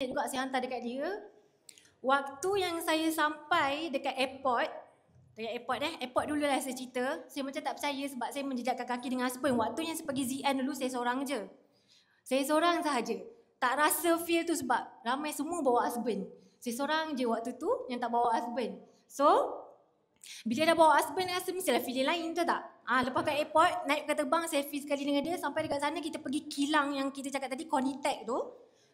juga saya hantar dekat dia. Waktu yang saya sampai dekat airport dulu lah saya cerita. Saya macam tak percaya sebab saya menjejakkan kaki dengan husband. Waktu yang saya pergi ZN dulu saya seorang je. Saya seorang sahaja. Tak rasa feel tu sebab ramai semua bawa husband. Saya seorang je waktu tu yang tak bawa husband. So, bila dah bawa husband rasa mestilah feeling lain, betul tak? Lepas kat airport, naik ke terbang, selfie sekali dengan dia. Sampai dekat sana kita pergi kilang yang kita cakap tadi, Conitec tu.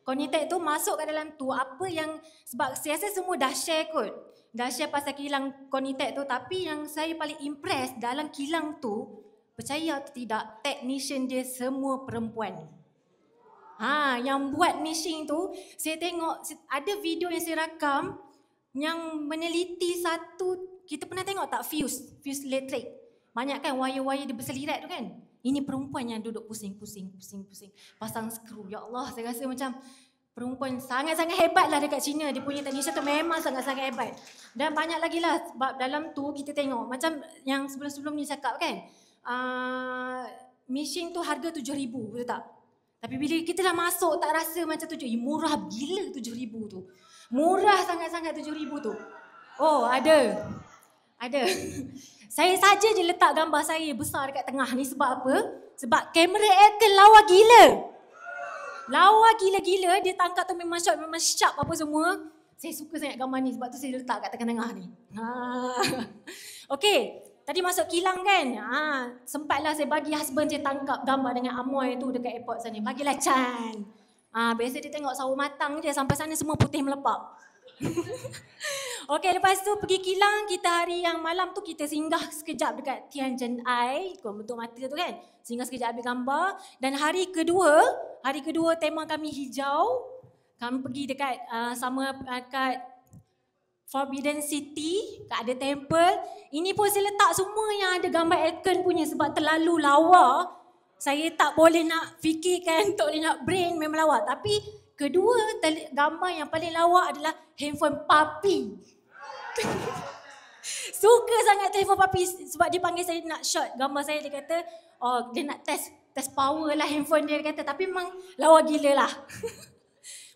Conitec tu masuk kat dalam tu, apa yang, sebab saya rasa semua dah share kot. Dah share pasal kilang Conitec tu, tapi yang saya paling impress dalam kilang tu, percaya atau tidak, technician dia semua perempuan. Yang buat mesin tu, saya tengok ada video yang saya rakam yang meneliti satu, kita pernah tengok tak fuse elektrik. Banyak kan wire-wire dia berselirat tu kan. Ini perempuan yang duduk pusing. Pasang skru. Ya Allah, saya rasa macam perempuan sangat-sangat hebat lah dekat China. Dia punya technician tu memang sangat-sangat hebat. Dan banyak lagi lah sebab dalam tu kita tengok. Macam yang sebelum-sebelum ni cakap kan. Mesin tu harga 7,000, betul tak? Tapi bila kita dah masuk tak rasa macam 7,000. Murah gila 7,000 tu. Murah sangat-sangat 7,000 tu. Oh, ada. Saya saja je letak gambar saya besar dekat tengah ni sebab apa? Sebab kamera Airtel lawa gila. Lawa gila-gila, dia tangkap tu memang sharp apa semua. Saya suka sangat gambar ni sebab tu saya letak kat tengah-tengah ni. Okey, tadi masuk kilang kan? Sempatlah saya bagi husband saya tangkap gambar dengan Amoy tu dekat airport sana. Bagilah Chan. Biasa dia tengok sawo matang je, sampai sana semua putih melepak. Okey, lepas tu pergi kilang, kita hari yang malam tu kita singgah sekejap dekat Tianjin Eye, bentuk mata tu kan. Singgah sekejap ambil gambar. Dan hari kedua tema kami hijau. Kami pergi dekat kat Forbidden City, kat ada temple. Ini pun saya letak semua yang ada gambar Elkan punya sebab terlalu lawa. Saya tak boleh nak fikirkan, tak boleh nak brain memang lawa. Tapi kedua gambar yang paling lawa adalah handphone papi. Suka sangat telefon papi sebab dia panggil saya nak shot gambar saya. Dia kata, dia nak test power lah handphone dia kata. Tapi memang lawa gila lah.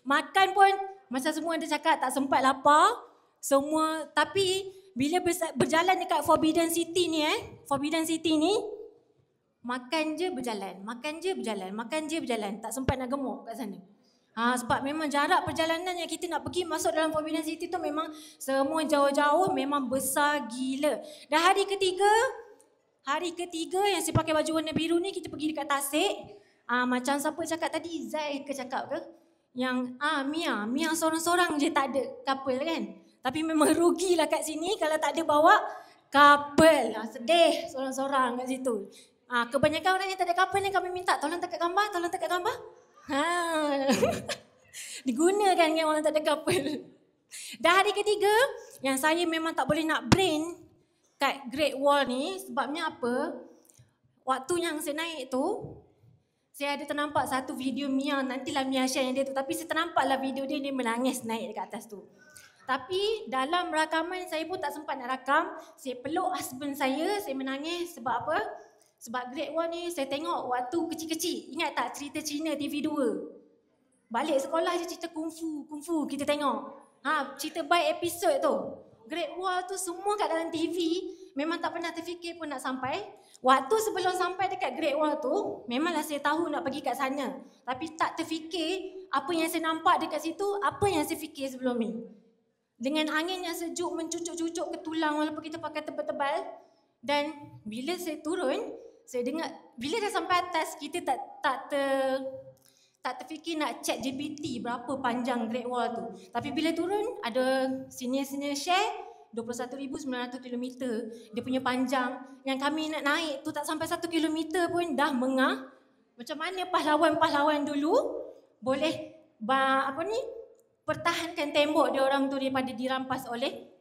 Makan pun macam semua dia cakap tak sempat lapar. Semua, tapi bila berjalan dekat Forbidden City ni makan je berjalan. Tak sempat nak gemuk kat sana. Sebab memang jarak perjalanan yang kita nak pergi masuk dalam Forbidden City tu memang semua jauh-jauh, memang besar gila. Dan hari ketiga yang saya pakai baju warna biru ni, kita pergi dekat Tasik. Macam siapa cakap tadi, Zai ke cakap ke? Yang Mia seorang-seorang je, tak ada couple kan. Tapi memang rugilah kat sini kalau tak ada bawa couple. Sedih seorang-seorang kat situ. Kebanyakan orang yang tak ada couple ni kami minta tolong tekan gambar. Digunakan dengan orang tak ada couple. Dan hari ketiga yang saya memang tak boleh nak brain kat Great Wall ni, sebabnya apa? Waktu yang saya naik tu, saya ada ternampak satu video Mia, nantilah Mia share yang dia tu, tapi saya ternampaklah video dia menangis naik dekat atas tu. Tapi dalam rakaman saya pun tak sempat nak rakam. Saya peluk husband saya menangis sebab apa? Sebab Great Wall ni saya tengok waktu kecil-kecil. Ingat tak cerita Cina TV2? Balik sekolah je cerita kungfu kita tengok. Cerita by episode tu. Great Wall tu semua kat dalam TV. Memang tak pernah terfikir pun nak sampai. Waktu sebelum sampai dekat Great Wall tu, memanglah saya tahu nak pergi kat sana. Tapi tak terfikir apa yang saya nampak dekat situ, apa yang saya fikir sebelum ni. Dengan angin yang sejuk mencucuk-cucuk ke tulang walaupun kita pakai tebal-tebal. Dan bila saya turun, saya dengar, bila dah sampai atas, kita tak terfikir nak check GPT berapa panjang Great Wall tu. Tapi bila turun, ada senior share 21,900 km dia punya panjang. Yang kami nak naik tu tak sampai 1 km pun dah mengah. Macam mana pahlawan-pahlawan dulu boleh pertahankan tembok dia orang tu daripada dirampas oleh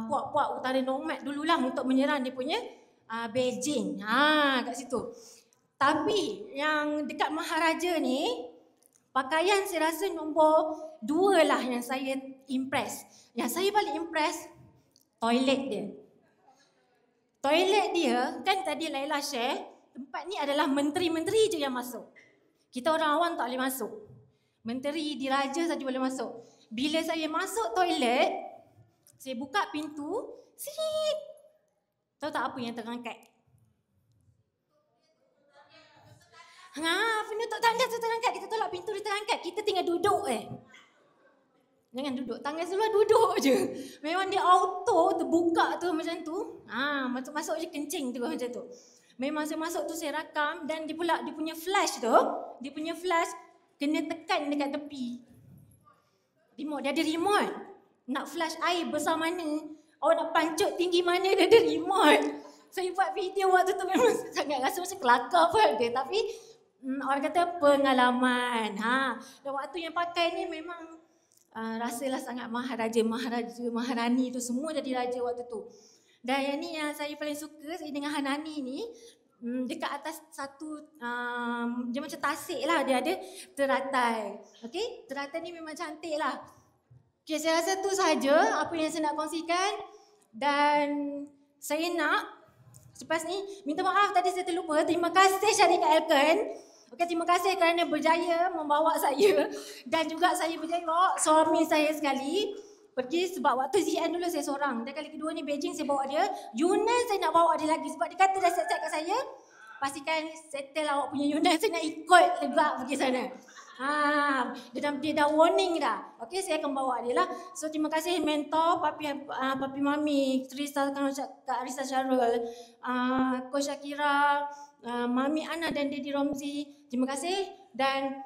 puak-puak utara nomad dululah untuk menyerang dia punya Beijing. Kat situ. Tapi yang dekat Maharaja ni, pakaian saya rasa nombor 2 lah yang saya impress. Yang saya paling impress, toilet dia. Toilet dia, kan tadi Laila share, tempat ni adalah menteri-menteri je yang masuk. Kita orang awam tak boleh masuk. Menteri, diraja saja boleh masuk. Bila saya masuk toilet, saya buka pintu, serit. Tahu tak apa yang terangkat? Penutup tanda tu terangkat. Kita tolak pintu dia terangkat. Kita tinggal duduk Jangan duduk. Tangan sebelah duduk je. Memang dia auto terbuka tu macam tu. Masuk-masuk je kencing tu macam tu. Memang saya masuk tu saya rakam dan dia punya flash tu. Dia punya flash kena tekan dekat tepi. Remote. Dia ada remote. Nak flash air besar mana. Awak nak pancut tinggi mana dia ada remote. Saya buat video waktu tu memang sangat rasa macam kelakar pun ada. Tapi orang kata pengalaman. Dan waktu yang pakai ni memang rasalah sangat maharaja, maharani tu semua jadi raja waktu tu. Dan yang ni yang saya paling suka saya dengan Hanani ni, dekat atas satu dia macam tasik lah, dia ada teratai. Okey, teratai ni memang cantik lah. Okay, saya rasa tu saja apa yang saya nak kongsikan. Dan saya nak selepas ni minta maaf tadi saya terlupa. Terima kasih Syarika Elkan. Okey, terima kasih kerana berjaya membawa saya dan juga saya berjaya bawa suami saya sekali pergi sebab waktu Zian dulu saya seorang. Dan kali kedua ni Beijing saya bawa dia. Yunan saya nak bawa dia lagi sebab dia kata dah siap-siap kat saya. Pastikan settle awak punya Yunan, saya nak ikut juga pergi sana. Dia dah warning dah. Okey, saya akan bawa dia lah. So terima kasih mentor, papi mami, Trisa, Kak Arisa Syarul, Coach Shakira, Mami Ana dan Daddy Romzi. Terima kasih dan